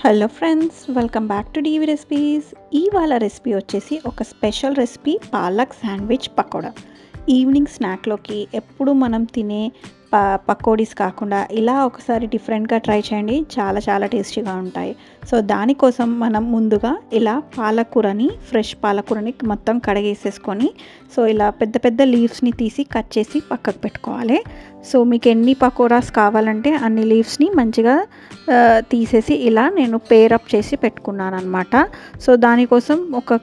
Hello friends, welcome back to DV recipes. ఇవాళ recipe వచ్చేసి ఒక special recipe palak sandwich pakoda. Evening స్నాక్లోకి ఎప్పుడు మనం తినే పకోడీస్ కాకుండా ఇలా ఒకసారి డిఫరెంట్గా ట్రై చేయండి. చాలా చాలా టేస్టీగా ఉంటాయి. సో దానికోసం మనం ముందుగా ఇలా పాలకూరని, ఫ్రెష్ పాలకూరని మొత్తం కడిగేసేసుకొని సో ఇలా పెద్ద పెద్ద లీవ్స్ని తీసి కట్ చేసి పక్కకు పెట్టుకోవాలి. సో మీకు ఎన్ని పకోడాస్ కావాలంటే అన్ని లీవ్స్ని మంచిగా తీసేసి ఇలా నేను పేరప్ చేసి పెట్టుకున్నాను అనమాట. సో దానికోసం ఒక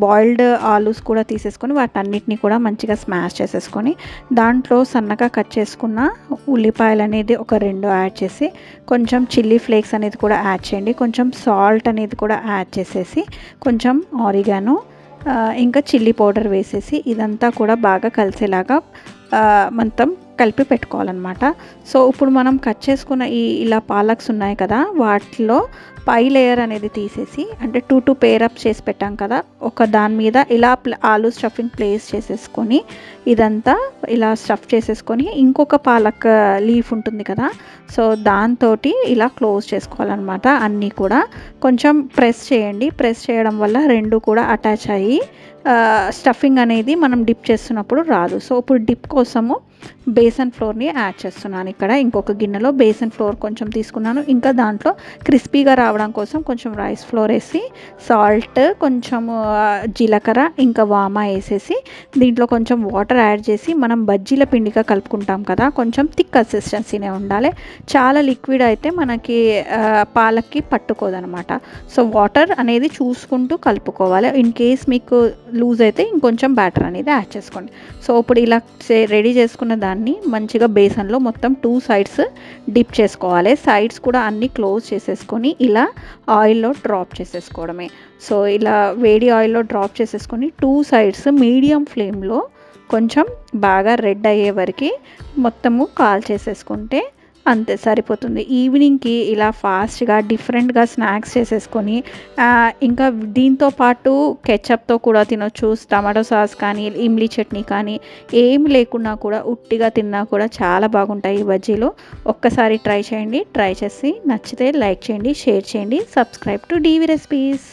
బాయిల్డ్ ఆలూస్ కూడా తీసేసుకొని వాటన్నిటిని కూడా మంచిగా స్మాష్ చేసేసుకొని దాంట్లో సన్నగా కట్ చేసుకున్న ఉల్లిపాయలు అనేది ఒక 2 యాడ్ చేసి కొంచెం చిల్లీ ఫ్లేక్స్ అనేది కూడా యాడ్ చేయండి. కొంచెం సాల్ట్ అనేది కూడా యాడ్ చేసేసి కొంచెం ఆరిగానో ఇంకా చిల్లీ పౌడర్ వేసేసి ఇదంతా కూడా బాగా కలిసేలాగా మొత్తం కలిపి పెట్టుకోవాలన్నమాట. సో ఇప్పుడు మనం కట్ చేసుకున్న ఇలా పాలక్స్ ఉన్నాయి కదా, వాటిలో పై లేయర్ అనేది తీసేసి అంటే 2 పేరప్ చేసి పెట్టాం కదా, ఒక దాని మీద ఇలా ఆలూ స్టఫింగ్ ప్లేస్ చేసేసుకొని ఇదంతా ఇలా స్టఫ్ చేసేసుకొని ఇంకొక పాలక్ లీఫ్ ఉంటుంది కదా, సో దాంతో ఇలా క్లోజ్ చేసుకోవాలన్నమాట. అన్నీ కూడా కొంచెం ప్రెస్ చేయండి. ప్రెస్ చేయడం వల్ల రెండు కూడా అటాచ్ అయ్యి స్టఫింగ్ అనేది మనం డిప్ చేస్తున్నప్పుడు రాదు. సో ఇప్పుడు డిప్ కోసము బేసన్ ఫ్లోర్ని యాడ్ చేస్తున్నాను. ఇక్కడ ఇంకొక గిన్నెలో బేసన్ ఫ్లోర్ కొంచెం తీసుకున్నాను. ఇంకా దాంట్లో క్రిస్పీగా రావడం కోసం కొంచెం రైస్ ఫ్లోర్ వేసి సాల్ట్, కొంచెం జీలకర్ర, ఇంకా వామా వేసేసి దీంట్లో కొంచెం వాటర్ యాడ్ చేసి మనం బజ్జీల పిండిగా కలుపుకుంటాం కదా, కొంచెం థిక్ కన్సిస్టెన్సీనే ఉండాలి. చాలా లిక్విడ్ అయితే మనకి పాలక్కి పట్టుకోదనమాట. సో వాటర్ అనేది చూసుకుంటూ కలుపుకోవాలి. ఇన్ కేస్ మీకు లూజ్ అయితే ఇంకొంచెం బ్యాటర్ అనేది యాడ్ చేసుకోండి. సో ఇప్పుడు ఇలా రెడీ చేసుకున్న దాన్ని మంచిగా బేసన్లో మొత్తం 2 సైడ్స్ డిప్ చేసుకోవాలి. సైడ్స్ కూడా అన్నీ క్లోజ్ చేసేసుకొని ఇలా ఆయిల్లో డ్రాప్ చేసేసుకోవడమే. సో ఇలా వేడి ఆయిల్లో డ్రాప్ చేసేసుకొని 2 సైడ్స్ మీడియం ఫ్లేమ్లో కొంచెం బాగా రెడ్ అయ్యే వరకు మొత్తము కాల్ చేసేసుకుంటే అంతే సరిపోతుంది. ఈవినింగ్కి ఇలా ఫాస్ట్గా డిఫరెంట్గా స్నాక్స్ చేసేసుకొని ఇంకా దీంతో పాటు కెచప్తో కూడా తినొచ్చు. టమాటో సాస్ కానీ, ఇమ్లీ చట్నీ కానీ ఏమి లేకున్నా కూడా ఉట్టిగా తిన్నా కూడా చాలా బాగుంటాయి ఈ బజ్జీలు. ఒక్కసారి ట్రై చేయండి. ట్రై చేసి నచ్చితే లైక్ చేయండి, షేర్ చేయండి, సబ్స్క్రైబ్ టు డీవీ రెసిపీస్.